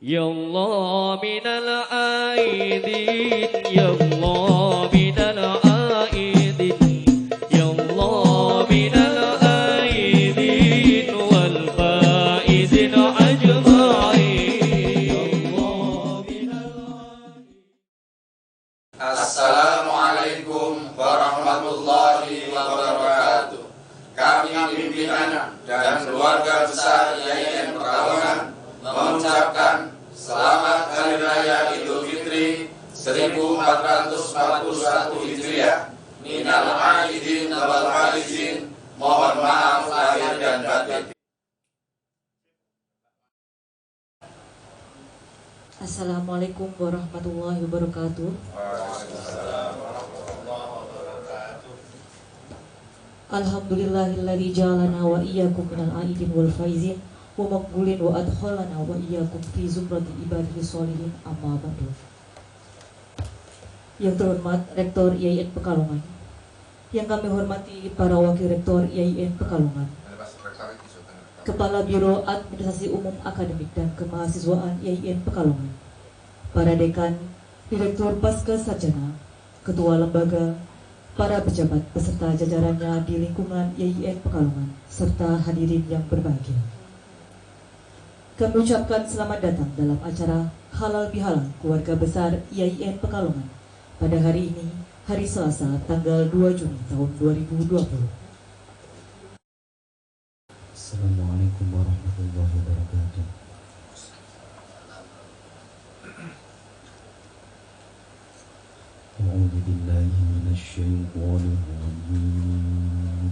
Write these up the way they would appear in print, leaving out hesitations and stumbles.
Ya Allah minal aidin, Ya Allah minal aidin, Ya Allah minal aidin wal faizin ajma'in. Ya Allah minal. Assalamualaikum warahmatullahi wabarakatuh. Kami pimpinan dan keluarga besar IAIN Pekalongan mengucapkan selamat Hari Raya Idul Fitri 1441 Hijriah. Minal aidin wal faizin. Mohon maaf lahir dan batin. Assalamualaikum warahmatullahi wabarakatuh. Alhamdulillahilladzi ja'alana wa iyyakum minal aidin wal faizin wa maqbulin wa adkhalana wa iyyakum fi zumrati ibadihi sholihin, amma ba'du. Yang terhormat Rektor IAIN Pekalongan, yang kami hormati para wakil Rektor IAIN Pekalongan, Kepala Biro Administrasi Umum Akademik dan Kemahasiswaan IAIN Pekalongan, para dekan, direktur pasca sarjana, ketua lembaga, para pejabat beserta jajarannya di lingkungan IAIN Pekalongan, serta hadirin yang berbahagia. Kami ucapkan selamat datang dalam acara Halal Bihalal Keluarga Besar IAIN Pekalongan pada hari ini, hari Selasa, tanggal 2 Juni tahun 2020. Assalamualaikum warahmatullahi wabarakatuh. A'udzu billahi minasy syaithanir rajim.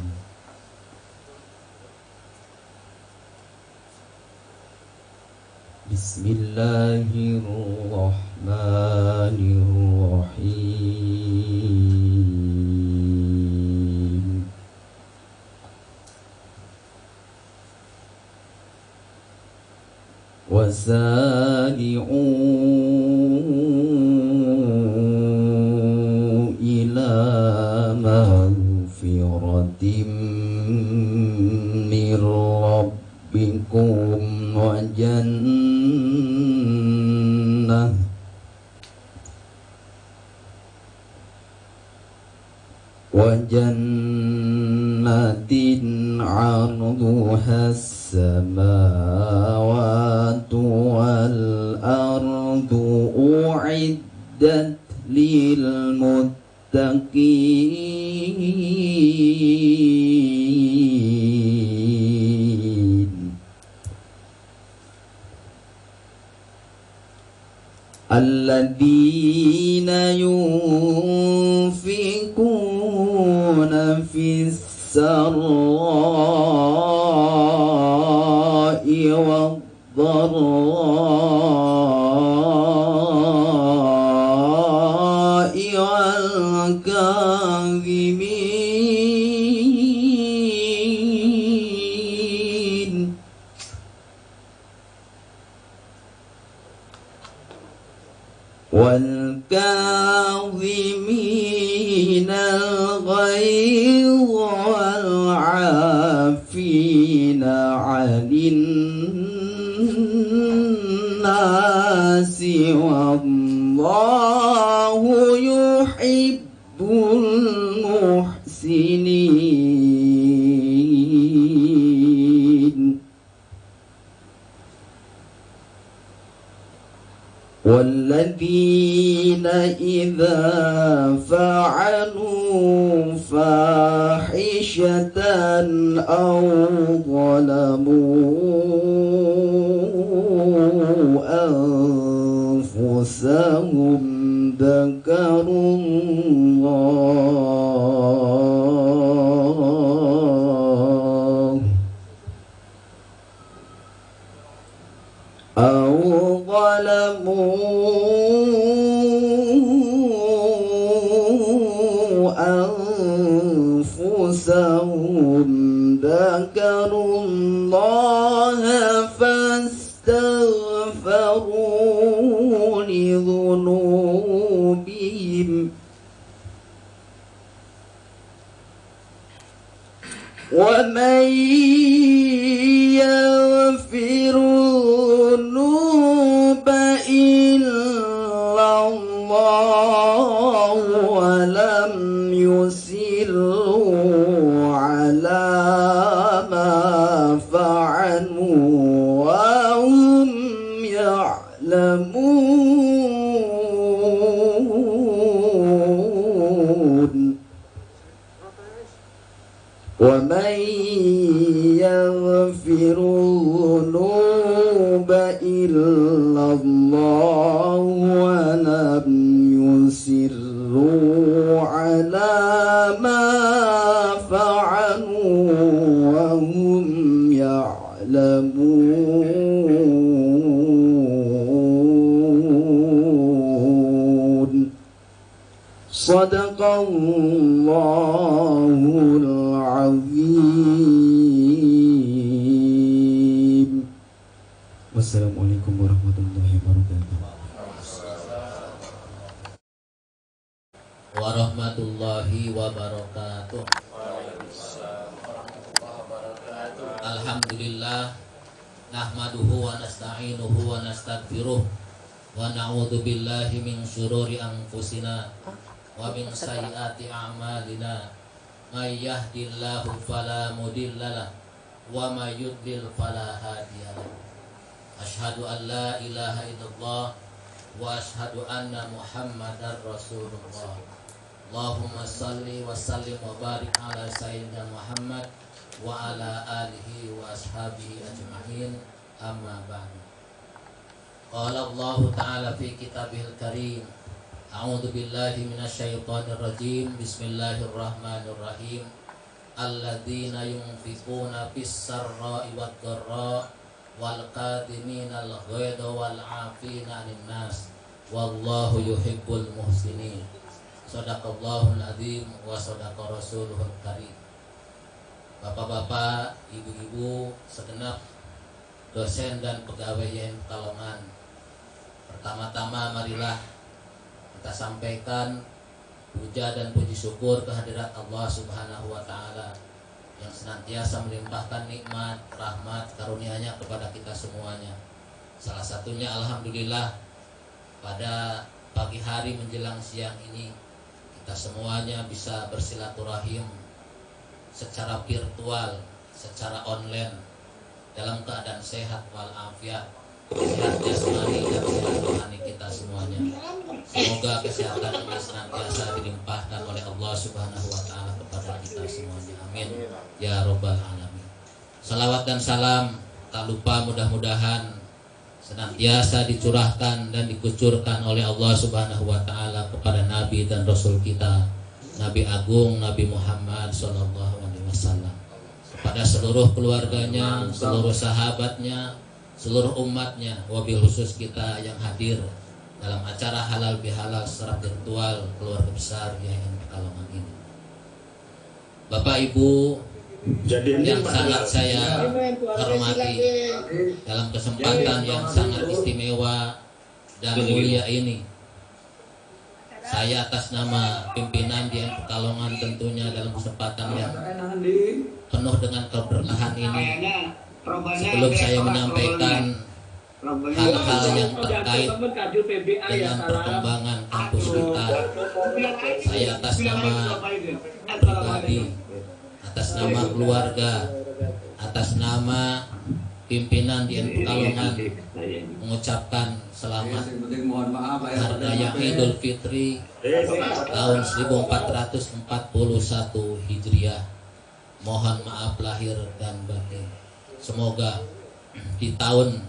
Bismillahirrahmanirrahim. Wasari'u ila maghfiratin min rabbikum wa jannatin 'arduha as-samawati wal ardu u'iddat lil muttaqin alladzina yunfikuna fis sarra'i wad dharra'i wal kadhimin wal kadhimina al-ghayz wal 'afina 'anil nasi wallahu yuhibbul muhsinin. وَالَّذِينَ إِذَا فَعَلُوا فَاحِشَةً أَوْ ظَلَمُوا أَنفُسَهُمْ ذَكَرُوا اللَّهَ أَوْ ظلموا أنفسهم ذكروا الله فاستغفروا لذنوبهم ومن يغفر الذنوب يعلمون ومن يغفر الذنوب إلا الله ولم يصروا على ما فعلوا وهم يعلمون صدق الله العظيم. Wassalamualaikum warahmatullahi wabarakatuh. Warahmatullahi wabarakatuh. Alhamdulillah, nahmaduhu wa nasta'inuhu wa nastaghfiruh wa na'udzu billahi min syururi anfusina wa min sayyiati a'malina. May yahdihillahu fala mudhillalah wa may yudlil fala hadiyalah. Asyhadu an la ilaha illallah wa asyhadu anna Muhammadar Rasulullah. Allahumma salli wa sallim wa barik ala sayyidina Muhammad wa ala alihi wa ashabihi ajma'in, amma ba'du. Qala Allah ta'ala fi kitabihil karim, a'udzu billahi minasyaitonir rajim, bismillahirrahmanirrahim. Alladzina yunfiquna fis sarra'i wad dharra wal qadiminal ghaidha wal 'afina 'anil nas wallahu yuhibbul muhsinin. Shadaqallahul azim wa shadaqa rasuluhul karim. Bapak-bapak, ibu-ibu, segenap dosen dan pegawai YN Pekalongan, pertama-tama marilah kita sampaikan puja dan puji syukur kehadirat Allah Subhanahu wa Ta'ala yang senantiasa melimpahkan nikmat, rahmat, karunia-Nya kepada kita semuanya. Salah satunya alhamdulillah pada pagi hari menjelang siang ini kita semuanya bisa bersilaturahim secara virtual, secara online, dalam keadaan sehat walafiat, sehat jasmani dan sehat rohani kita semuanya. Semoga kesehatan ini senantiasa dilimpahkan oleh Allah Subhanahu wa Ta'ala kepada kita semuanya. Amin ya Rabbal alamin. Salawat dan salam tak lupa mudah-mudahan senantiasa dicurahkan dan dikucurkan oleh Allah Subhanahu wa Ta'ala kepada Nabi dan Rasul kita, Nabi Agung Nabi Muhammad sallallahu alaihi wasallam, kepada seluruh keluarganya, seluruh sahabatnya, seluruh umatnya, wabil khusus kita yang hadir dalam acara halal bihalal secara virtual keluarga besar YN Pekalongan ini. Bapak Ibu yang sangat saya hormati, dalam kesempatan yang sangat istimewa dan mulia ini, saya atas nama pimpinan YN Pekalongan tentunya dalam kesempatan yang penuh dengan keberkahan ini, sebelum saya menyampaikan hal-hal yang terkait dengan perkembangan kampus kita, saya atas nama pribadi, atas nama keluarga, atas nama pimpinan YN Pekalongan mengucapkan selamat Hari Raya Idul Fitri tahun 1441 Hijriah. Mohon maaf lahir dan batin. Semoga di tahun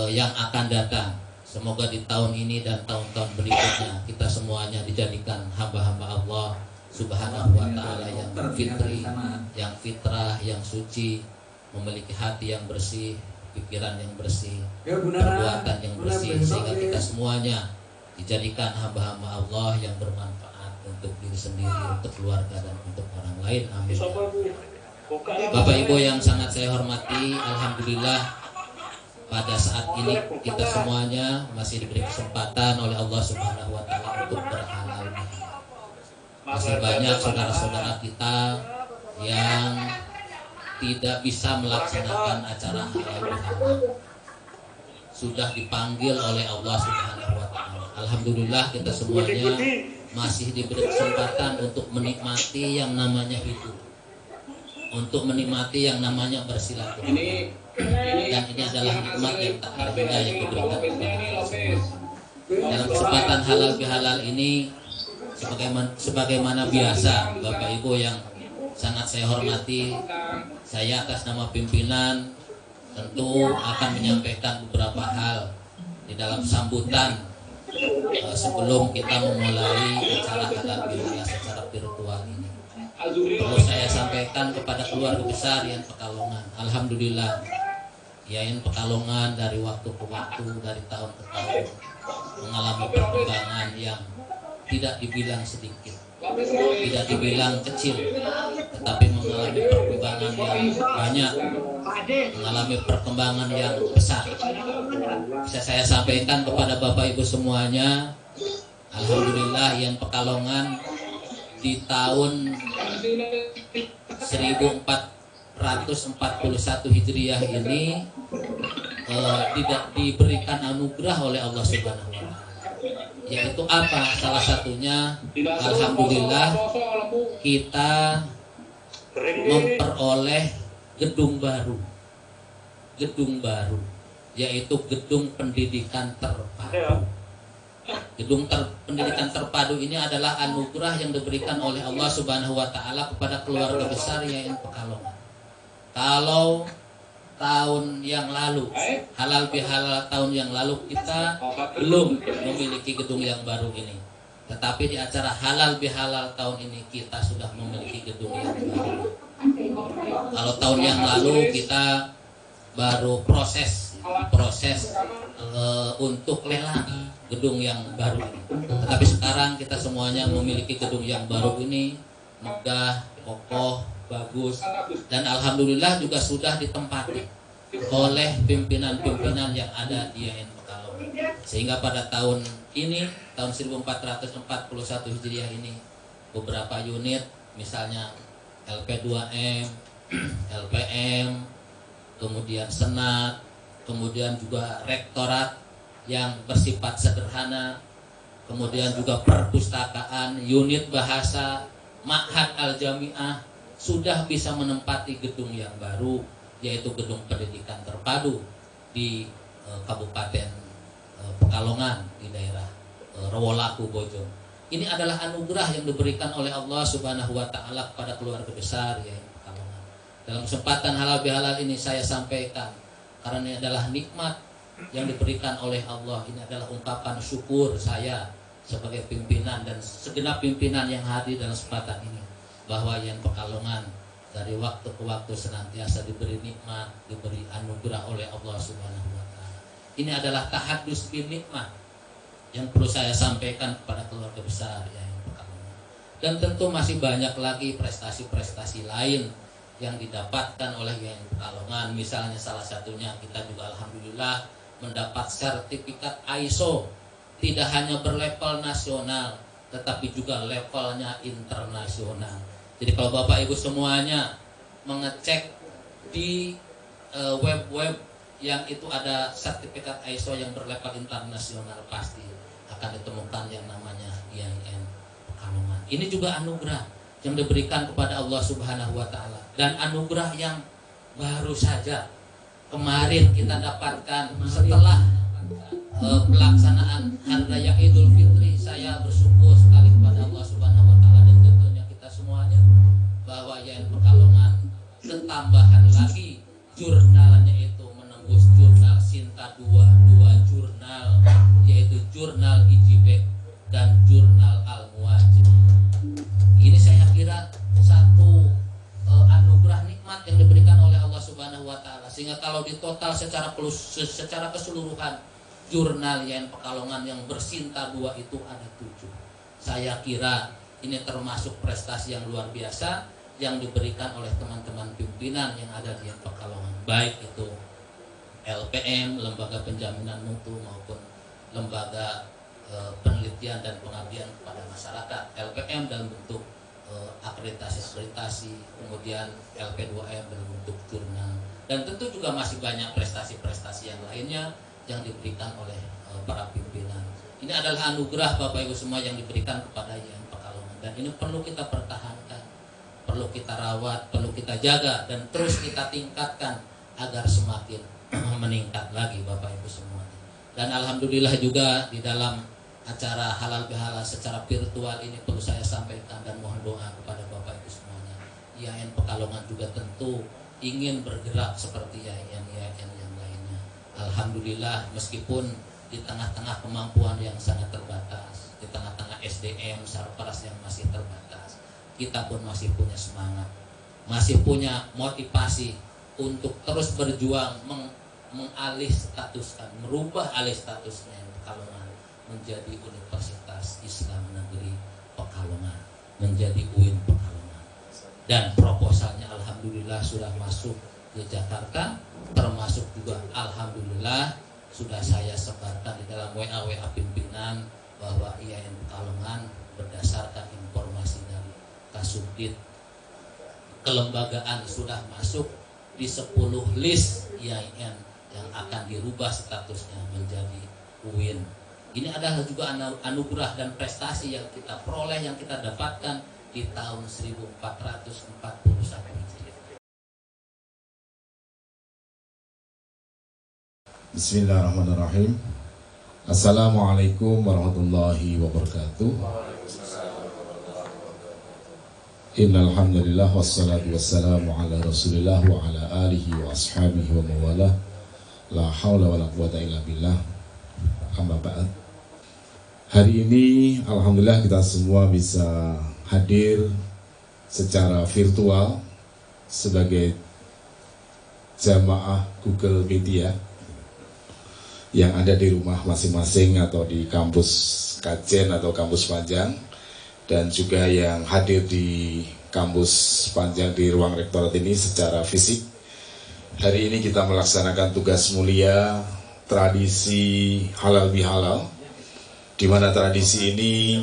yang akan datang, semoga di tahun ini dan tahun-tahun berikutnya kita semuanya dijadikan hamba-hamba Allah Subhanahu wa Ta'ala yang fitri, yang fitrah, yang suci, memiliki hati yang bersih, pikiran yang bersih, perbuatan yang bersih, sehingga kita semuanya dijadikan hamba-hamba Allah yang bermanfaat untuk diri sendiri, untuk keluarga, dan untuk orang lain. Amin. Bapak Ibu yang sangat saya hormati, alhamdulillah pada saat ini kita semuanya masih diberi kesempatan oleh Allah Subhanahu wa Ta'ala untuk berhalal. Masih banyak saudara-saudara kita yang tidak bisa melaksanakan acara halal bihalal, sudah dipanggil oleh Allah Subhanahu wa Ta'ala. Alhamdulillah kita semuanya masih diberi kesempatan untuk menikmati yang namanya hidup. untuk menikmati yang namanya bersilaturahmi. Dan ini adalah nikmat yang tak terhingga yang diberikan kepada kita semua. Dalam kesempatan halal bihalal ini, sebagaimana biasa, Bapak Ibu yang sangat saya hormati, saya atas nama pimpinan tentu akan menyampaikan beberapa hal di dalam sambutan sebelum kita memulai acara halal bihalal secara virtual ini. Perlu saya sampaikan kepada keluarga besar Yayan Pekalongan, alhamdulillah Yayan Pekalongan dari waktu ke waktu, dari tahun ke tahun mengalami perkembangan yang tidak dibilang sedikit, tidak dibilang kecil, tetapi mengalami perkembangan yang banyak, mengalami perkembangan yang besar. Bisa saya sampaikan kepada Bapak Ibu semuanya, alhamdulillah Yayan Pekalongan di tahun 1441 Hijriah ini tidak diberikan anugerah oleh Allah Subhanahu wa Ta'ala. Yaitu apa? Salah satunya, alhamdulillah kita memperoleh gedung baru, yaitu gedung pendidikan terpadu. Pendidikan terpadu ini adalah anugerah yang diberikan oleh Allah Subhanahu wa Ta'ala kepada keluarga besar Yayan Pekalongan. Kalau tahun yang lalu, halal bihalal tahun yang lalu, kita belum memiliki gedung yang baru ini. Tetapi di acara halal bihalal tahun ini kita sudah memiliki gedung yang baru. Kalau tahun yang lalu kita baru proses untuk lelang gedung yang baru ini. Tetapi sekarang kita semuanya memiliki gedung yang baru ini, megah, kokoh, bagus, dan alhamdulillah juga sudah ditempati oleh pimpinan-pimpinan yang ada di Yayan Pekalongan. Sehingga pada tahun ini, tahun 1441 Hijriah ini, beberapa unit misalnya LP2M, LPM, kemudian senat, kemudian juga rektorat yang bersifat sederhana, kemudian juga perpustakaan, unit bahasa, Ma'had Al-Jami'ah sudah bisa menempati gedung yang baru, yaitu gedung pendidikan terpadu di Kabupaten Pekalongan, di daerah Rawolaku, Bojong. Ini adalah anugerah yang diberikan oleh Allah Subhanahu wa Ta'ala kepada keluarga besar Yayan Pekalongan. Dalam kesempatan halal bihalal ini saya sampaikan, karena ini adalah nikmat yang diberikan oleh Allah. Ini adalah ungkapan syukur saya sebagai pimpinan dan segenap pimpinan yang hadir dalam kesempatan ini, bahwa Yayan Pekalongan dari waktu ke waktu senantiasa diberi nikmat, diberi anugerah oleh Allah Subhanahu wa Ta'ala. Ini adalah tahadus bin nikmat yang perlu saya sampaikan kepada keluarga besar Yayan Pekalongan. Dan tentu masih banyak lagi prestasi-prestasi lain yang didapatkan oleh Yayan Pekalongan. Misalnya salah satunya kita juga alhamdulillah mendapat sertifikat ISO, tidak hanya berlevel nasional tetapi juga levelnya internasional. Jadi kalau Bapak Ibu semuanya mengecek di web-web yang itu ada sertifikat ISO yang berlevel internasional, pasti akan ditemukan yang namanya Yayan Pekalongan. Ini juga anugerah yang diberikan kepada Allah Subhanahu wa Ta'ala, dan anugerah yang baru saja kemarin kita dapatkan setelah pelaksanaan Hari Raya Idul Fitri. Saya bersyukur sekali kepada Allah Subhanahu wa Ta'ala dan tentunya kita semuanya, bahwa Yayan Pekalongan ketambahan lagi jurnalnya itu menembus jurnal Sinta 2 jurnal, yaitu jurnal Ijibek dan jurnal Al-Muwajib. Ini saya kira satu anugerah nikmat yang diberikan oleh Allah Subhanahu wa Ta'ala, sehingga kalau ditotal secara keseluruhan jurnal Yayan Pekalongan yang bersinta 2 itu ada 7. Saya kira ini termasuk prestasi yang luar biasa yang diberikan oleh teman-teman pimpinan yang ada di Yayan Pekalongan, baik itu LPM, Lembaga Penjaminan Mutu, maupun Lembaga Penelitian dan Pengabdian kepada Masyarakat, LPM dalam bentuk akreditasi, kemudian LP2M dalam bentuk jurnal, dan tentu juga masih banyak prestasi-prestasi yang lainnya yang diberikan oleh para pimpinan. Ini adalah anugerah Bapak Ibu semua yang diberikan kepada Yayan Pekalongan, dan ini perlu kita pertahankan, perlu kita rawat, perlu kita jaga, dan terus kita tingkatkan agar semakin meningkat lagi Bapak Ibu semuanya. Dan alhamdulillah juga di dalam acara halal bihalal secara virtual ini perlu saya sampaikan dan mohon doa kepada Bapak Ibu semuanya. IAIN Pekalongan juga tentu ingin bergerak seperti IAIN yang lainnya. Alhamdulillah meskipun di tengah-tengah kemampuan yang sangat terbatas, di tengah-tengah SDM sarparas yang masih terbatas, kita pun masih punya semangat, masih punya motivasi untuk terus berjuang mengalih statuskan, merubah alih statusnya Pekalongan menjadi Universitas Islam Negeri Pekalongan, menjadi UIN Pekalongan. Dan proposalnya alhamdulillah sudah masuk ke Jakarta, termasuk juga alhamdulillah sudah saya sebarkan di dalam WA pimpinan bahwa IAIN Pekalongan berdasarkan informasi dari Kasubdit kelembagaan sudah masuk di 10 list IAIN yang akan dirubah statusnya menjadi UIN. Ini adalah juga anugerah dan prestasi yang kita peroleh, yang kita dapatkan di tahun 1441 Hijriah. Bismillahirrahmanirrahim. Assalamualaikum warahmatullahi wabarakatuh. Innal hamdalillah wassalatu wassalamu ala Rasulillah wa ala alihi wa ashabihi wa mawalah. La haula wala quwata illa billah. Amma ba'd. Hari ini alhamdulillah kita semua bisa hadir secara virtual sebagai jamaah Google Media yang ada di rumah masing-masing atau di kampus Kajen atau kampus Panjang, dan juga yang hadir di kampus Panjang di ruang rektorat ini secara fisik. Hari ini kita melaksanakan tugas mulia tradisi halal bihalal, di mana tradisi ini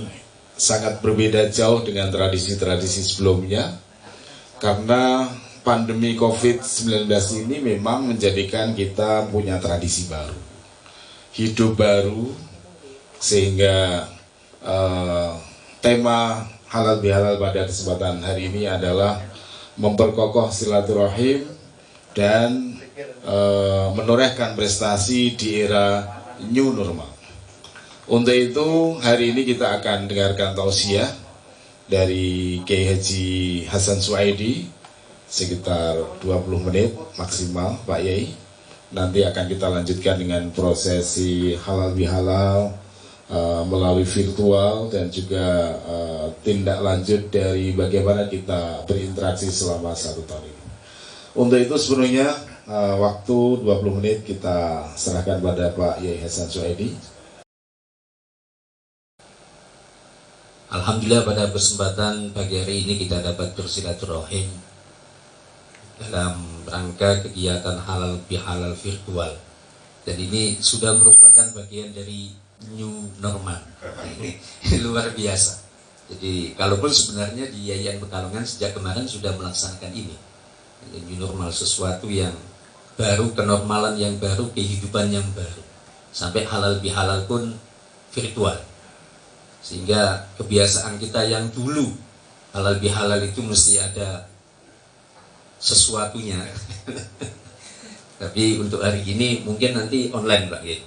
sangat berbeda jauh dengan tradisi-tradisi sebelumnya, karena pandemi COVID-19 ini memang menjadikan kita punya tradisi baru, hidup baru, sehingga tema halal bihalal pada kesempatan hari ini adalah memperkokoh silaturahim dan menorehkan prestasi di era new normal. Untuk itu hari ini kita akan dengarkan tausiah dari Kiai Haji Hasan Suaidi sekitar 20 menit maksimal Pak Yai. Nanti akan kita lanjutkan dengan prosesi halal bihalal melalui virtual, dan juga tindak lanjut dari bagaimana kita berinteraksi selama 1 tahun ini. Untuk itu sepenuhnya waktu 20 menit kita serahkan pada Pak Yai Hasan Suaidi. Alhamdulillah pada kesempatan pagi hari ini kita dapat bersilaturahim dalam rangka kegiatan halal bihalal virtual, dan ini sudah merupakan bagian dari new normal. Luar biasa. Jadi kalaupun sebenarnya di IAIN Pekalongan sejak kemarin sudah melaksanakan ini, new normal, sesuatu yang baru, kenormalan yang baru, kehidupan yang baru, sampai halal bihalal pun virtual. Sehingga kebiasaan kita yang dulu halal bihalal itu mesti ada sesuatunya. Tapi untuk hari ini mungkin nanti online Pak ya.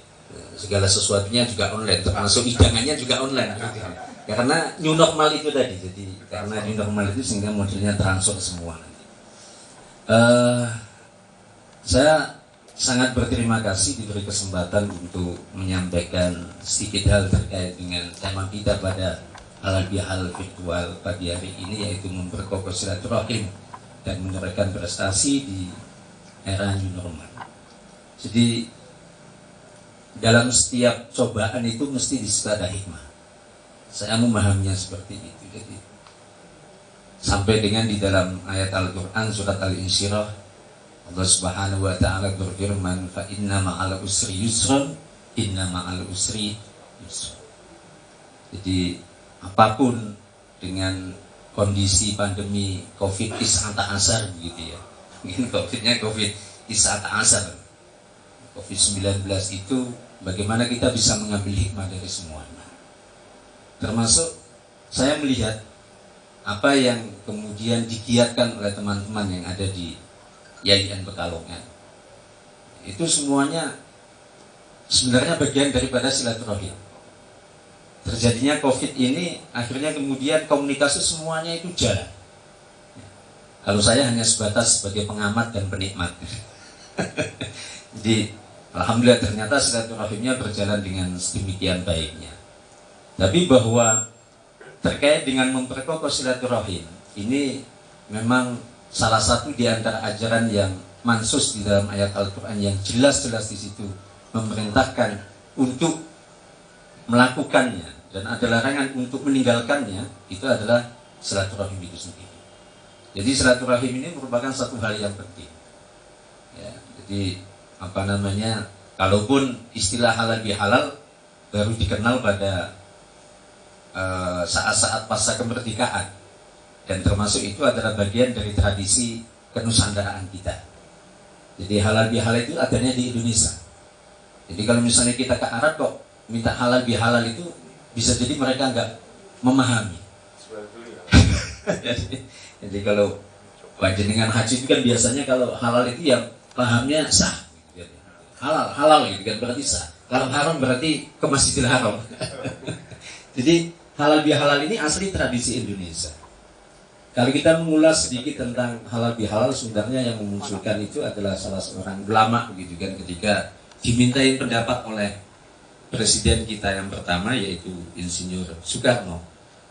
Segala sesuatunya juga online, termasuk hidangannya juga online. Karena new normal itu tadi. Jadi karena new normal itu sehingga modelnya transfer semua. Saya sangat berterima kasih diberi kesempatan untuk menyampaikan sedikit hal terkait dengan tema kita pada halal bihalal virtual pagi hari ini, yaitu memperkokoh silaturahim dan menorehkan prestasi di era new normal. Jadi dalam setiap cobaan itu mesti disitu ada hikmah. Saya memahaminya seperti itu. Jadi sampai dengan di dalam ayat Al-Quran surat Al-Insyirah, Allah Subhanahu wa ta'ala berfirman, fa inna ma'al usri yusran, inna ma'al usri yusran. Jadi apapun dengan kondisi pandemi COVID is'ata asar begitu ya. Mungkin COVID-nya COVID is'ata asar. COVID-19 itu bagaimana kita bisa mengambil hikmah dari semuanya. Termasuk saya melihat apa yang kemudian digiatkan oleh teman-teman yang ada di YIN Pekalongan. Itu semuanya sebenarnya bagian daripada silaturahim. Terjadinya COVID ini akhirnya kemudian komunikasi semuanya itu jalan. Kalau saya hanya sebatas sebagai pengamat dan penikmat. Jadi alhamdulillah ternyata silaturahimnya berjalan dengan sedemikian baiknya. Tapi bahwa terkait dengan memperkokoh silaturahim ini memang salah satu di antara ajaran yang mansus di dalam ayat Al-Quran yang jelas-jelas di situ memerintahkan untuk melakukannya dan ada larangan untuk meninggalkannya, itu adalah silaturahim itu sendiri. Jadi silaturahim ini merupakan satu hal yang penting. Ya, jadi kalaupun istilah halal bihalal baru dikenal pada saat-saat pasca kemerdekaan, dan termasuk itu adalah bagian dari tradisi kenusandaraan kita. Jadi halal bihalal itu adanya di Indonesia. Jadi kalau misalnya kita ke Arab kok minta halal bihalal itu bisa jadi mereka nggak memahami. Jadi kalau panjenengan haji itu kan biasanya kalau halal itu yang pahamnya sah, halal gitu kan berarti sah. Kalau haram berarti ke Masjidil Haram. Jadi halal bihalal ini asli tradisi Indonesia. Kalau kita mengulas sedikit tentang halal bihalal, sebenarnya yang memunculkan itu adalah salah seorang ulama gitu kan, ketika dimintain pendapat oleh presiden kita yang pertama yaitu Insinyur Soekarno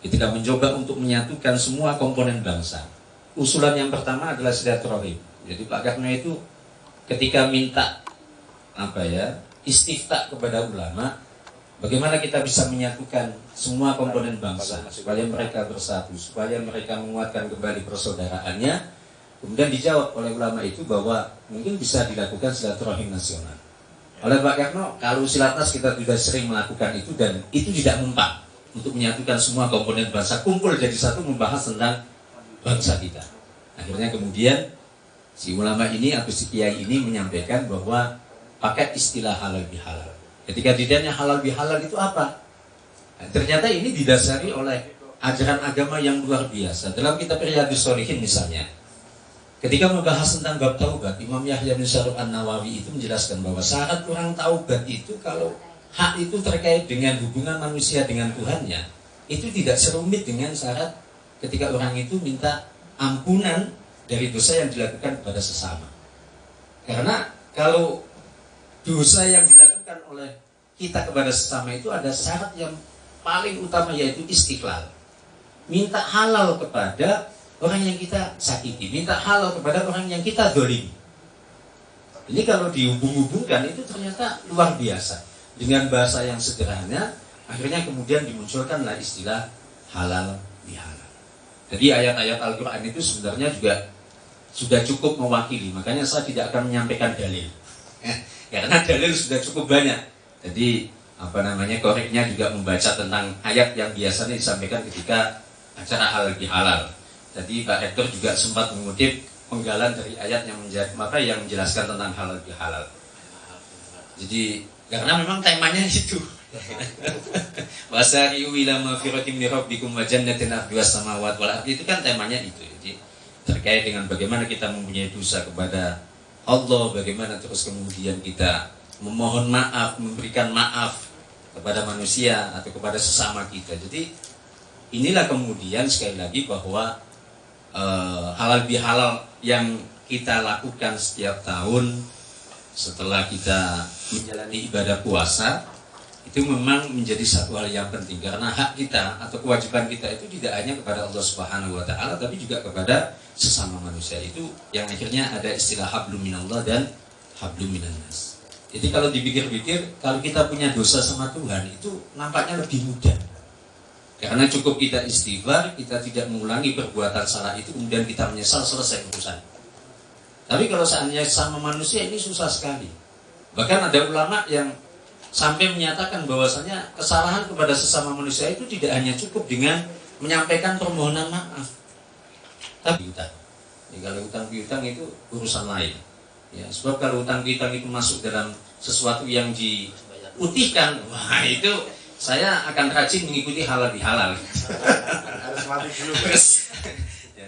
ketika mencoba untuk menyatukan semua komponen bangsa. Usulan yang pertama adalah silaturahim. Jadi Pak Karno itu ketika minta istifta kepada ulama, bagaimana kita bisa menyatukan semua komponen bangsa supaya mereka bersatu, supaya mereka menguatkan kembali persaudaraannya. Kemudian dijawab oleh ulama itu bahwa mungkin bisa dilakukan silaturahim nasional. Oleh Pak Karno, kalau silatnas kita sudah sering melakukan itu dan itu tidak mempan untuk menyatukan semua komponen bangsa, kumpul jadi satu membahas tentang bangsa kita. Akhirnya kemudian si ulama ini atau si kiai ini menyampaikan bahwa pakai istilah halal bihalal. Ketika ditanya halal bihalal itu apa? Nah, ternyata ini didasari oleh ajaran agama yang luar biasa. Dalam kitab Riyadhus Shalihin misalnya, ketika membahas tentang bab taubat, Imam Yahya bin Syaraf An-Nawawi itu menjelaskan bahwa syarat orang taubat itu kalau hak itu terkait dengan hubungan manusia dengan Tuhannya, itu tidak serumit dengan syarat ketika orang itu minta ampunan dari dosa yang dilakukan kepada sesama. Karena kalau dosa yang dilakukan oleh kita kepada sesama itu ada syarat yang paling utama yaitu istiqlal. Minta halal kepada orang yang kita sakiti, minta halal kepada orang yang kita dolimi. Ini kalau dihubung-hubungkan itu ternyata luar biasa. Dengan bahasa yang sederhana, akhirnya kemudian dimunculkanlah istilah halal bihalal. Jadi ayat-ayat Al-Quran itu sebenarnya juga sudah cukup mewakili. Makanya saya tidak akan menyampaikan dalil. Karena dalil sudah cukup banyak. Jadi koreknya juga membaca tentang ayat yang biasanya disampaikan ketika acara halal bihalal. Jadi Pak Rektor juga sempat mengutip penggalan dari ayat yang menjelaskan tentang halal bihalal. Jadi karena memang temanya itu. Wasari'u ila magfiratin min rabbikum wa jannatin arduhas samawati wal ardi, itu kan temanya itu. Jadi terkait dengan bagaimana kita mempunyai dosa kepada Allah, bagaimana terus kemudian kita memohon maaf, memberikan maaf kepada manusia atau kepada sesama kita. Jadi inilah kemudian sekali lagi bahwa halal bihalal yang kita lakukan setiap tahun setelah kita menjalani ibadah puasa itu memang menjadi satu hal yang penting, karena hak kita atau kewajiban kita itu tidak hanya kepada Allah Subhanahu wa taala tapi juga kepada sesama manusia. Itu yang akhirnya ada istilah hablum minallah dan hablum minannas. Jadi kalau dipikir-pikir, kalau kita punya dosa sama Tuhan itu nampaknya lebih mudah. Karena cukup kita istighfar, kita tidak mengulangi perbuatan salah itu, kemudian kita menyesal, selesai urusan. Tapi kalau seandainya sama manusia ini susah sekali. Bahkan ada ulama yang sampai menyatakan bahwasanya kesalahan kepada sesama manusia itu tidak hanya cukup dengan menyampaikan permohonan maaf, tapi hutang. Kalau hutang piutang itu urusan lain. Ya, sebab kalau hutang piutang itu masuk dalam sesuatu yang diputihkan, wah itu saya akan rajin mengikuti halal bihalal. Harus mati dulu. Terus, ya,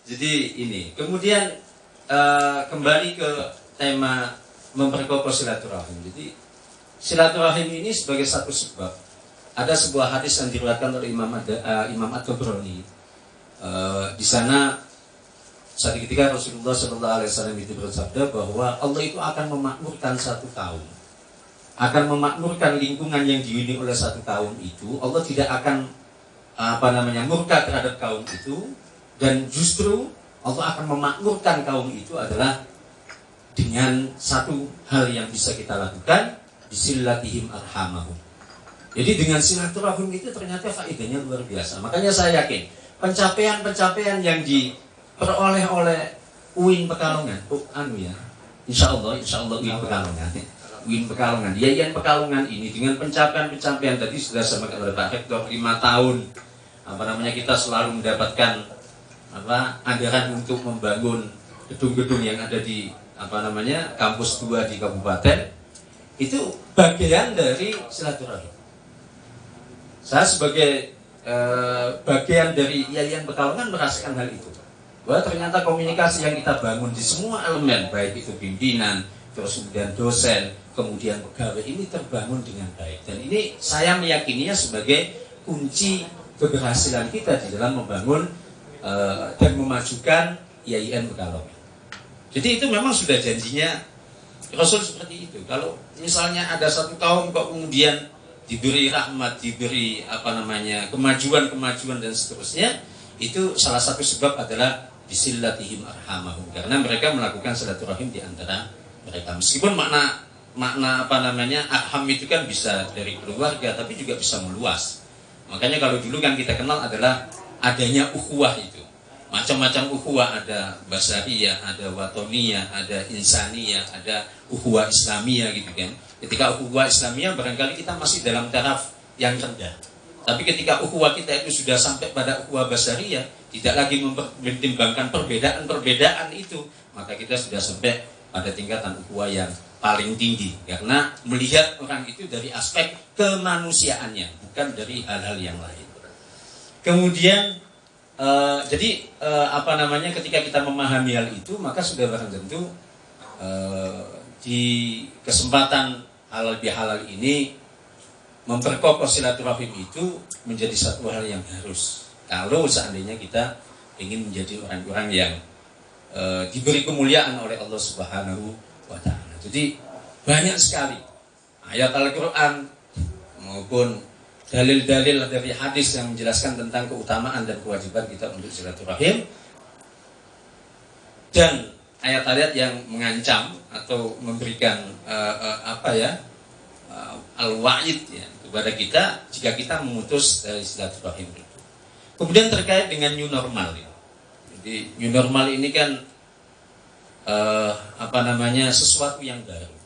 jadi ini. Kemudian kembali ke tema memperkokoh silaturahim. Jadi silaturahim ini sebagai satu sebab. Ada sebuah hadis yang diriwayatkan oleh Imam At-Tabrani. Di sana suatu ketika Rasulullah SAW itu bersabda bahwa Allah itu akan memakmurkan satu kaum, akan memakmurkan lingkungan yang dihuni oleh satu kaum itu. Allah tidak akan murka terhadap kaum itu, dan justru Allah akan memakmurkan kaum itu adalah dengan satu hal yang bisa kita lakukan, bisilatihim arhamahum. Jadi dengan silaturahim itu ternyata faedahnya luar biasa. Makanya saya yakin pencapaian-pencapaian yang diperoleh oleh UIN Pekalongan, insya Allah UIN Pekalongan, UIN Pekalongan, Yayan Pekalongan ini dengan pencapaian-pencapaian tadi sudah disampaikan oleh Pak Rektor 5 tahun, kita selalu mendapatkan anggaran untuk membangun gedung-gedung yang ada di kampus 2 di kabupaten. Itu bagian dari silaturahim. Saya sebagai bagian dari Yayan Pekalongan merasakan hal itu, bahwa ternyata komunikasi yang kita bangun di semua elemen, baik itu pimpinan, terus kemudian dosen, kemudian pegawai, ini terbangun dengan baik. Dan ini saya meyakininya sebagai kunci keberhasilan kita di dalam membangun dan memajukan Yayan Pekalongan. Jadi itu memang sudah janjinya Rasul seperti itu. Kalau misalnya ada satu kaum kok kemudian diberi rahmat, diberi kemajuan dan seterusnya, itu salah satu sebab adalah bisilatihim arhamahum, karena mereka melakukan silaturahim di antara mereka. Meskipun makna arham itu kan bisa dari keluarga, tapi juga bisa meluas. Makanya kalau dulu kan kita kenal adalah adanya ukhuwah itu. Macam-macam ukhuwah, ada basariyah, ada watoniyah, ada insaniyah, ada ukhuwah islamiyah gitu kan. Ketika ukhuwah islamiyah barangkali kita masih dalam taraf yang rendah. Tapi ketika ukhuwah kita itu sudah sampai pada ukhuwah basariyah, tidak lagi mempertimbangkan perbedaan-perbedaan itu, maka kita sudah sampai pada tingkatan ukhuwah yang paling tinggi. Karena melihat orang itu dari aspek kemanusiaannya, bukan dari hal-hal yang lain. Kemudian ketika kita memahami hal itu, maka sudah barang tentu di kesempatan halal bihalal ini memperkokoh silaturahim itu menjadi satu hal yang harus. Kalau seandainya kita ingin menjadi orang-orang yang diberi kemuliaan oleh Allah Subhanahu wa Ta'ala. Jadi banyak sekali ayat Al-Quran maupun dalil-dalil dari hadis yang menjelaskan tentang keutamaan dan kewajiban kita untuk silaturahim, dan ayat-ayat yang mengancam atau memberikan al-wa'id ya, kepada kita jika kita memutus dari silaturahim itu. Kemudian terkait dengan new normal ya. Jadi new normal ini kan sesuatu yang baru.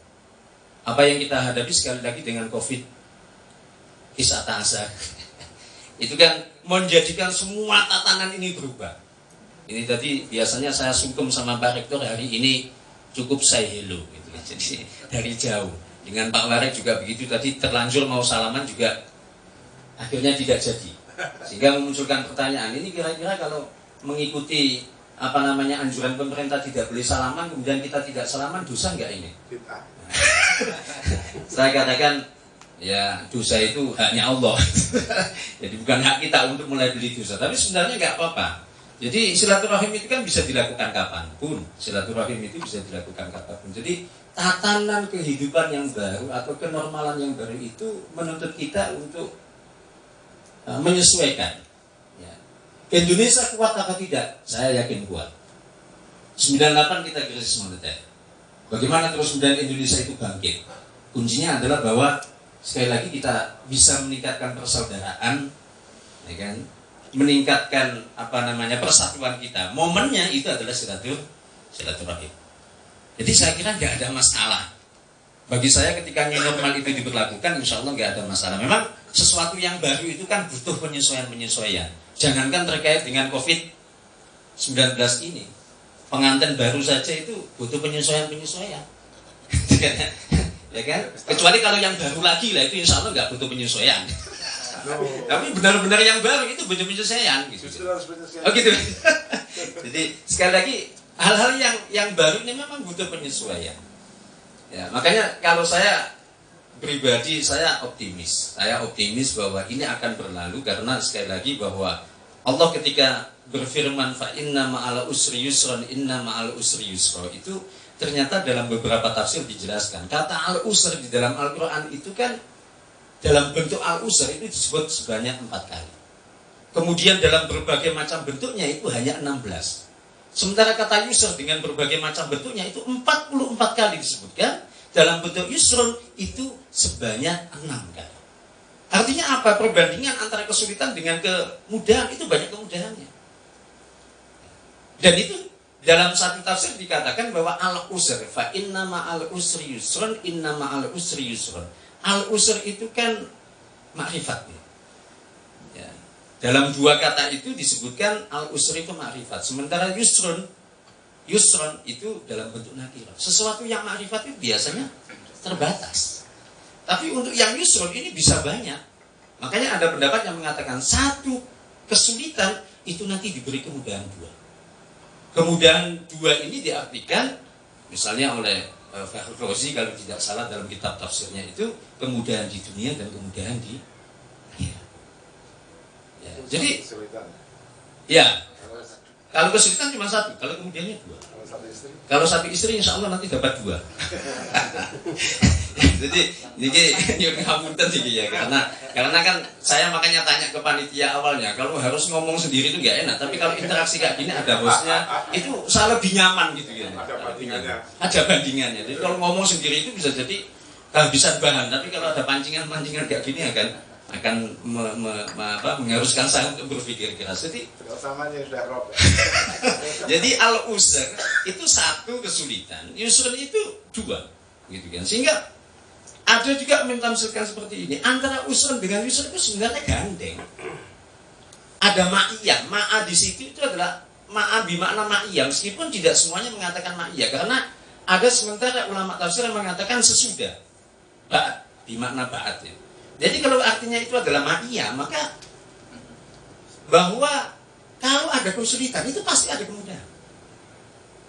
Apa yang kita hadapi sekali lagi dengan COVID kisah ta'asar itu kan menjadikan semua tatanan ini berubah. Ini tadi biasanya saya sungkem sama Pak Rektor, hari ini cukup say hello gitu. Jadi dari jauh. Dengan Pak Warek juga begitu, tadi terlanjur mau salaman juga akhirnya tidak jadi. Sehingga memunculkan pertanyaan, ini kira-kira kalau mengikuti anjuran pemerintah tidak boleh salaman, kemudian kita tidak salaman, dosa enggak ini? Saya katakan ya dosa itu haknya Allah. Jadi bukan hak kita untuk mulai beli dosa. Tapi sebenarnya enggak apa-apa. Jadi silaturahim itu kan bisa dilakukan kapanpun. Silaturahim itu bisa dilakukan kapanpun. Jadi tatanan kehidupan yang baru atau kenormalan yang baru itu menuntut kita untuk menyesuaikan. Ya. Indonesia kuat apa tidak? Saya yakin kuat. 98 kita krisis moneter. Bagaimana terus kemudian Indonesia itu bangkit? Kuncinya adalah bahwa sekali lagi kita bisa meningkatkan persaudaraan, ya kan? Meningkatkan persatuan kita. Momennya itu adalah silaturahim. Jadi saya kira nggak ada masalah. Bagi saya ketika new normal itu diberlakukan, insya Allah nggak ada masalah. Memang sesuatu yang baru itu kan butuh penyesuaian. Jangankan terkait dengan COVID-19 ini, pengantin baru saja itu butuh penyesuaian. ya kan? Kecuali kalau yang baru lagi lah itu insya Allah nggak butuh penyesuaian. Tapi benar-benar yang baru itu butuh penyesuaian gitu. Oh gitu. Jadi sekali lagi hal-hal yang baru ini memang butuh penyesuaian. Ya, makanya kalau saya pribadi saya optimis bahwa ini akan berlalu karena sekali lagi bahwa Allah ketika berfirman fa inna ma'al usri yusran inna ma'al usri yusra itu ternyata dalam beberapa tafsir dijelaskan kata al-usr di dalam Al-Qur'an itu kan dalam bentuk al-usr itu disebut sebanyak 4 kali. Kemudian dalam berbagai macam bentuknya itu hanya 16. Sementara kata yusr dengan berbagai macam bentuknya itu 44 kali disebutkan. Dalam bentuk yusrun itu sebanyak 6 kali. Artinya apa? Perbandingan antara kesulitan dengan kemudahan itu banyak kemudahannya. Dan itu dalam satu tafsir dikatakan bahwa al-usr fa inna ma'al usri yusrun inna ma'al usri yusrun. Al-usr itu kan makrifat. Ya. Dalam 2 kata itu disebutkan al-usr itu makrifat. Sementara yusrun itu dalam bentuk nakirah. Sesuatu yang makrifat itu biasanya terbatas. Tapi untuk yang yusrun ini bisa banyak. Makanya ada pendapat yang mengatakan satu kesulitan itu nanti diberi kemudahan 2. Kemudahan 2 ini diartikan misalnya oleh Fakhrul Razi kalau tidak salah dalam kitab tafsirnya itu kemudahan di dunia dan kemudahan di akhirat. Ya, jadi ya kalau kesulitan cuma 1, kalau kemudiannya 2. Kalau satu istri insya Allah nanti dapat 2. Jadi ini ngapunten sih ya karena kan saya makanya tanya ke panitia awalnya kalau harus ngomong sendiri itu nggak enak, tapi kalau interaksi kayak gini ada hostnya itu saya lebih nyaman gitu ya. Ada bandingannya. Jadi kalau ngomong sendiri itu bisa jadi kehabisan bahan, tapi kalau ada pancingan kayak gini akan mengharuskan saya untuk berpikir keras. Jadi al-usr itu 1 kesulitan, yusrun itu 2, gitu kan. Sehingga ada juga mentafsirkan seperti ini, antara usrun dengan yusrun itu sebenarnya gandeng. Ada ma'iyah, ma'a di situ itu adalah ma'a bimakna ma'iyah, meskipun tidak semuanya mengatakan ma'iyah, karena ada sementara ulama tafsir yang mengatakan sesudah ba'at, bimakna ba'at ya. Jadi kalau artinya itu adalah ma'iyah, maka bahwa kalau ada kesulitan itu pasti ada kemudahan.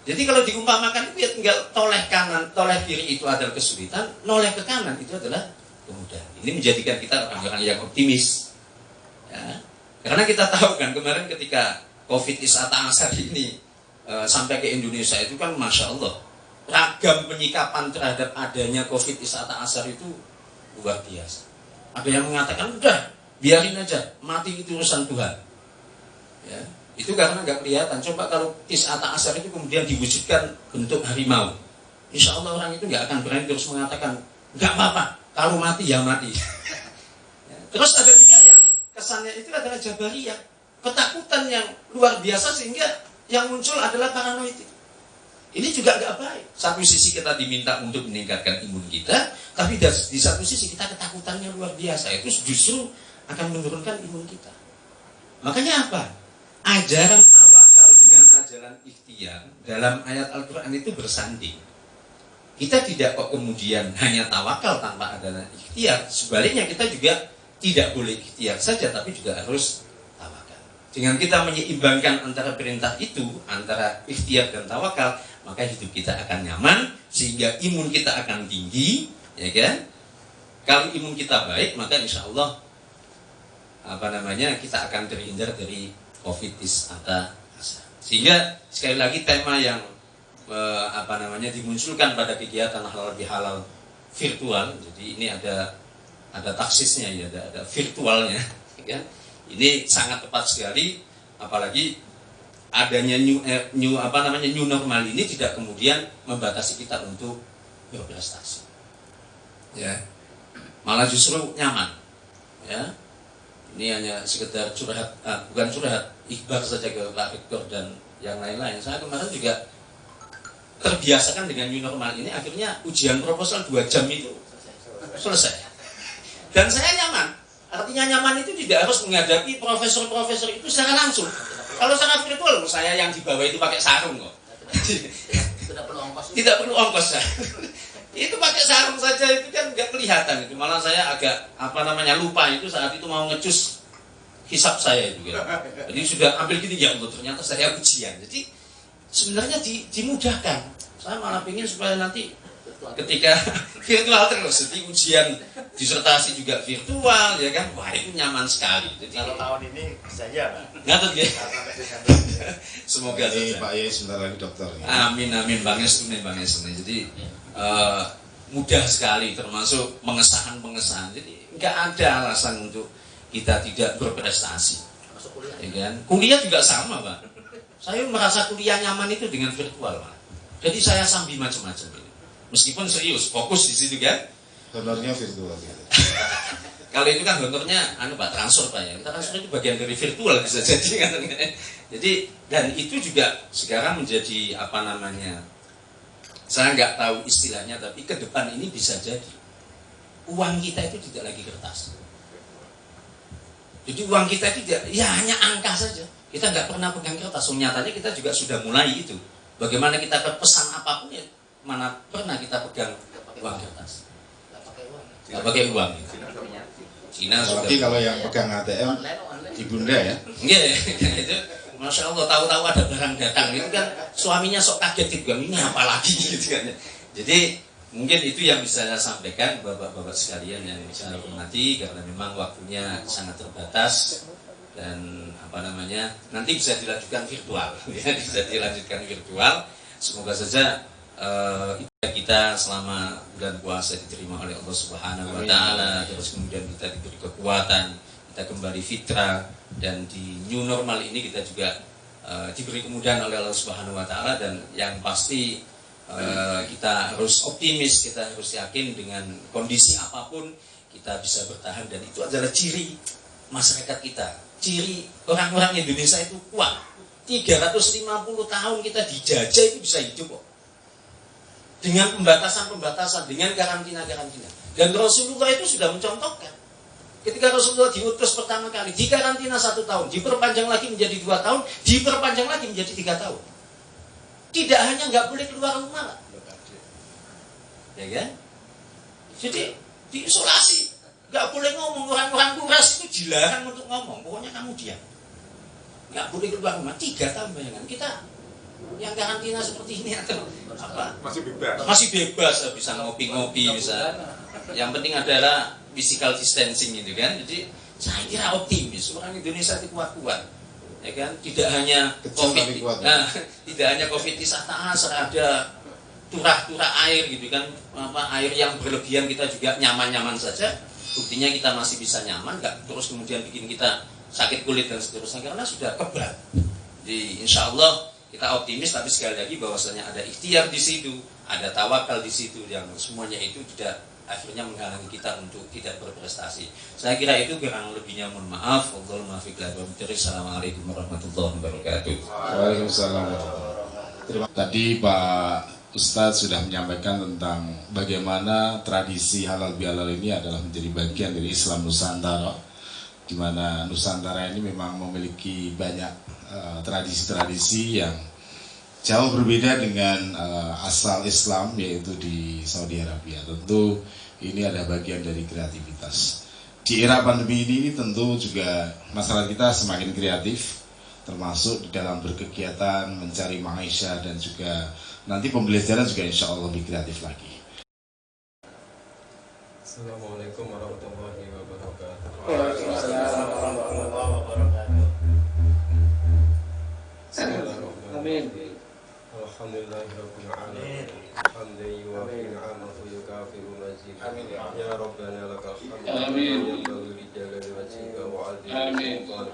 Jadi kalau diumpamakan itu ya tinggal toleh kanan, toleh kiri itu adalah kesulitan, noleh ke kanan itu adalah kemudahan. Ini menjadikan kita orang-orang yang optimis. Ya. Karena kita tahu kan kemarin ketika COVID Isata Asar ini sampai ke Indonesia itu kan Masya Allah ragam penyikapan terhadap adanya COVID Isata Asar itu luar biasa. Ada yang mengatakan udah biarin aja, mati itu urusan Tuhan. Ya, itu karena nggak kelihatan. Coba kalau Isata Asar itu kemudian diwujudkan bentuk harimau, insya Allah orang itu nggak akan berani terus mengatakan nggak apa-apa, kalau mati ya mati. Ya, terus ada juga yang kesannya itu adalah jabariyah, ketakutan yang luar biasa sehingga yang muncul adalah paranoid. Ini juga nggak baik. Satu sisi kita diminta untuk meningkatkan imun kita, tapi di satu sisi kita ketakutannya luar biasa. Itu justru akan menurunkan imun kita. Makanya apa? Ajaran tawakal dengan ajaran ikhtiar dalam ayat Al-Quran itu bersanding. Kita tidak kok kemudian hanya tawakal tanpa ada ikhtiar. Sebaliknya kita juga tidak boleh ikhtiar saja, tapi juga harus tawakal. Dengan kita menyeimbangkan antara perintah itu, antara ikhtiar dan tawakal, maka hidup kita akan nyaman, sehingga imun kita akan tinggi, ya kan? Kalau imun kita baik, maka insya Allah kita akan terhindar dari COVID-19. Sehingga sekali lagi tema yang dimunculkan pada kegiatan halal bihalal virtual. Jadi ini ada taksisnya ya, ada virtualnya, ya. Ini sangat tepat sekali, apalagi adanya new normal ini tidak kemudian membatasi kita untuk berprestasi. Ya. Malah justru nyaman. Ya. Ini hanya sekedar curhat, bukan curhat, ikhbar saja ke Pak Rektor dan yang lain-lain. Saya kemarin juga terbiasakan dengan new normal ini, akhirnya ujian proposal 2 jam itu selesai. Dan saya nyaman. Artinya nyaman itu tidak harus menghadapi profesor-profesor itu secara langsung. Kalau secara virtual, saya yang di bawah itu pakai sarung kok. Tidak perlu ongkos. Itu pakai sarung saja itu kan nggak kelihatan itu. Malah saya agak lupa itu saat itu mau ngecus hisab saya itu gitu. Jadi sudah ambil gini ya Allah, ternyata saya ujian. Jadi sebenarnya dimudahkan. Saya malah ingin supaya nanti ketika virtual terus, jadi ujian disertasi juga virtual ya kan, wah itu nyaman sekali. Jadi kalau tahun ini saja Pak. Ngatur ya. Semoga ini saja. Pak Yai sebentar lagi dokter. Amin Bang Esune. Jadi mudah sekali, termasuk pengesahan. Jadi nggak ada alasan untuk kita tidak berprestasi. Ya kan? Kuliah juga sama Pak. Saya merasa kuliah nyaman itu dengan virtual Pak. Jadi saya sambil macam-macam. Meskipun serius, fokus di situ kan. Honornya virtual gitu. Kalau itu kan honornya Pak transfer Pak ya. Transfer itu bagian dari virtual bisa jadi kan. Jadi dan itu juga sekarang menjadi saya nggak tahu istilahnya, tapi ke depan ini bisa jadi uang kita itu tidak lagi kertas. Jadi uang kita itu hanya angka saja. Kita nggak pernah pegang kertas. Nyatanya kita juga sudah mulai itu. Bagaimana kita pesan apapun ya, mana pernah kita pegang uang kertas. Nggak pakai uang. Cina sudah. Apalagi kalau yang pegang ATM ibunda ya. Iya, itu Masya Allah, tahu-tahu ada barang datang itu kan suaminya sok kaget juga, ini apa lagi gitu kan. Jadi mungkin itu yang bisa saya sampaikan bapak-bapak sekalian yang saya hormati, karena memang waktunya sangat terbatas dan nanti bisa dilanjutkan virtual ya, bisa dilanjutkan virtual. Semoga saja ibadah kita selama bulan puasa diterima oleh Allah Subhanahu wa taala, terus kemudian kita diberi kekuatan, kita kembali fitrah, dan di new normal ini kita juga diberi kemudahan oleh Allah Subhanahu wa taala. Dan yang pasti kita harus optimis, kita harus yakin dengan kondisi apapun kita bisa bertahan, dan itu adalah ciri masyarakat kita, ciri orang-orang Indonesia itu kuat. 350 tahun kita dijajah itu bisa hidup kok. Dengan pembatasan-pembatasan, dengan karantina-karantina. Dan Rasulullah itu sudah mencontohkan. Ketika Rasulullah diutus pertama kali, dikarantina 1 tahun, diperpanjang lagi menjadi 2 tahun, diperpanjang lagi menjadi 3 tahun. Tidak hanya nggak boleh keluar rumah, ya kan? Jadi diisolasi, nggak boleh ngomong. Orang-orang Quraisy itu dilarang untuk ngomong. Pokoknya kamu diam, nggak boleh keluar rumah. 3 tahun bayangkan kita yang karantina seperti ini atau apa? Masih bebas, bisa ngopi-ngopi, bisa. Yang penting adalah physical distancing itu kan. Jadi saya kira optimis orang Indonesia itu kuat-kuat, ya kan. Tidak hanya COVID, tidak hanya COVID kisah ta'asar, ada turah-turah air gitu kan, air yang berlebihan kita juga nyaman-nyaman saja. Buktinya kita masih bisa nyaman, nggak terus kemudian bikin kita sakit kulit dan seterusnya karena sudah kebal. Jadi insya Allah kita optimis, tapi sekali lagi bahwasanya ada ikhtiar di situ, ada tawakal di situ, yang semuanya itu tidak akhirnya menghalangi kita untuk tidak berprestasi. Saya kira itu, kurang lebihnya mohon maaf. Assalamualaikum warahmatullahi wabarakatuh. Waalaikumsalam. Tadi Pak Ustadz sudah menyampaikan tentang bagaimana tradisi halal bihalal ini adalah menjadi bagian dari Islam Nusantara, di mana Nusantara ini memang memiliki banyak tradisi-tradisi yang jauh berbeda dengan asal Islam, yaitu di Saudi Arabia. Tentu ini ada bagian dari kreativitas. Di era pandemi ini tentu juga masyarakat kita semakin kreatif, termasuk di dalam berkegiatan, mencari maisha, dan juga nanti pembelajaran juga insya Allah lebih kreatif lagi. Assalamualaikum warahmatullahi wabarakatuh. Waalaikumsalam warahmatullahi wabarakatuh. Amin. Alhamdulillahirabbil alamin. Hamdan yuwafi ni'amahu yukafiru mazidah. Ya Rabbana lakal hamdu. Amin. Yanbaghi li jalali wajhika wa 'azimi sultanik.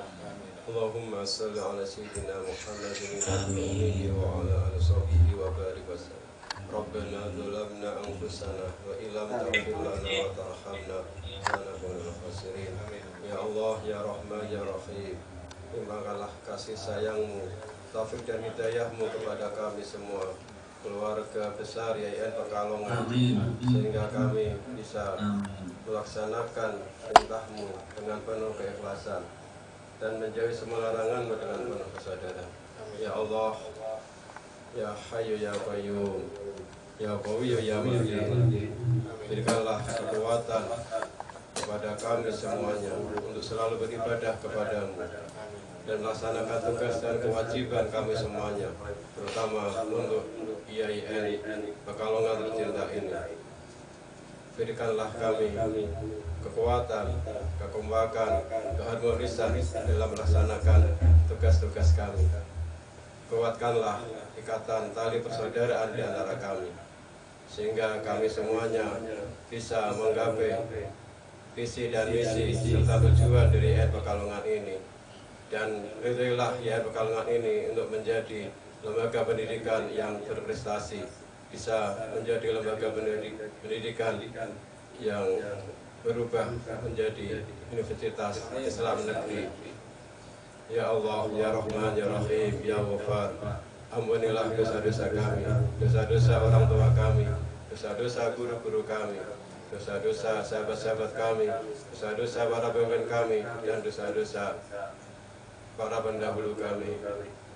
Allahumma shalli ala sayyidina Muhammadin wa ala alihi wa barik wa sallim. Rabbana zalamna anfusana wa illam taghfir lana wa tarhamna lanakunanna khasirin. Ya Allah, ya Rahman, ya Rahim, limpahkanlah kasih sayang-Mu, taufik dan hidayah-Mu kepada kami semua, keluarga besar YIN Pekalongan, sehingga kami bisa melaksanakan perintah-Mu dengan penuh keikhlasan dan menjauhi semua larangan-Mu dengan penuh kesadaran. Ya Allah, ya Hayyu ya Qayyum, Ya Qawi ya Matin, berikanlah kekuatan kepada kami semuanya untuk selalu beribadah kepadamu dan melaksanakan tugas dan kewajiban kami semuanya, terutama untuk IAIN Pekalongan tercinta ini. Berikanlah kami kekuatan, kekompakan, keharmonisan dalam melaksanakan tugas-tugas kami. Kuatkanlah ikatan tali persaudaraan di antara kami, sehingga kami semuanya bisa menggapai visi dan misi serta tujuan dari IAIN Pekalongan ini. Dan ridhoilah IAIN Pekalongan ini untuk menjadi lembaga pendidikan yang berprestasi, bisa menjadi lembaga pendidikan yang berubah menjadi Universitas Islam Negeri. Ya Allah, Ya Rahman, Ya Rahim, Ya Ghafar, ampunilah dosa-dosa kami, dosa-dosa orang tua kami, dosa-dosa guru-guru kami, dosa-dosa sahabat-sahabat kami, dosa-dosa para pemimpin kami, dan dosa-dosa para pendahulu kami.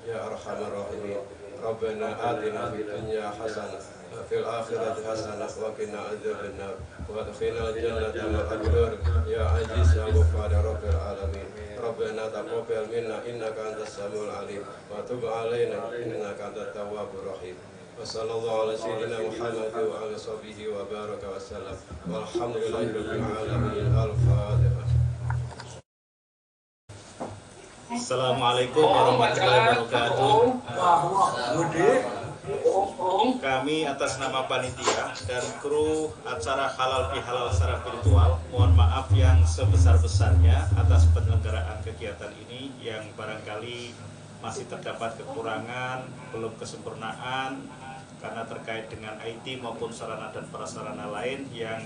Ya Arhamar Rahimin, Rabbana atina fid dunya hasanah wa fil akhirati hasanah wa qina adzabannar wa adkhilna al-jannata ma'al abrar ya aziz ya ghaffar ya rabbil alamin. Rabbana taqabbal minna innaka antas samiul alim wa tub alaina innaka antat tawwabur rahim. Wa sallallahu ala sayyidina Muhammad wa ala sahbihi wa baraka wa sallam. Walhamdulillahi rabbil alamin. Al-Fatihah. Assalamualaikum warahmatullahi wabarakatuh. Kami atas nama panitia dan kru acara halal bihalal secara virtual, mohon maaf yang sebesar-besarnya atas penyelenggaraan kegiatan ini yang barangkali masih terdapat kekurangan, belum kesempurnaan karena terkait dengan IT maupun sarana dan prasarana lain yang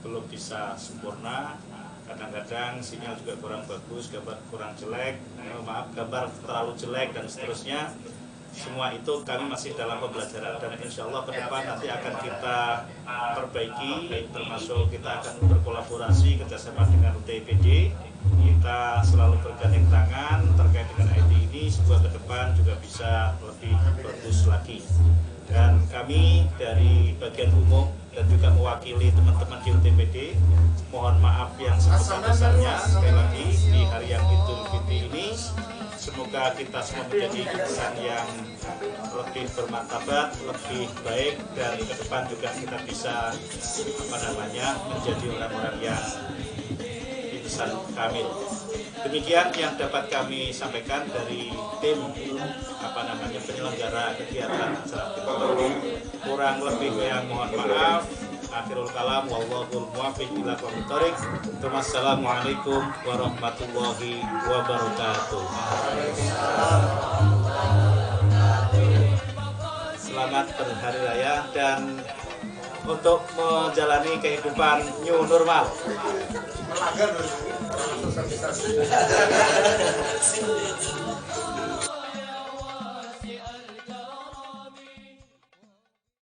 belum bisa sempurna. Kadang-kadang sinyal juga kurang bagus, gambar kurang jelek, gambar terlalu jelek dan seterusnya. Semua itu kami masih dalam pembelajaran dan insya Allah ke depan nanti akan kita perbaiki, termasuk kita akan berkolaborasi kerjasama dengan UTPD. Kita selalu bergandeng tangan terkait dengan IT ini supaya ke depan juga bisa lebih bagus lagi. Dan kami dari bagian umum dan juga mewakili teman-teman di UTPD, mohon maaf yang sebesar-besarnya sekali lagi di hari yang Idul Fitri ini. Semoga kita semua menjadi insan yang lebih bermartabat, lebih baik, dan ke depan juga kita bisa menjadi orang-orang yang insan kamil. Demikian yang dapat kami sampaikan dari tim penyelenggara kegiatan acara virtual. Kurang lebih yang mohon maaf. Akhirul kalam, wallahul muwaffiq ila aqwamit thoriq. Wassalamualaikum warahmatullahi wabarakatuh. Selamat berhari raya dan untuk menjalani kehidupan new normal.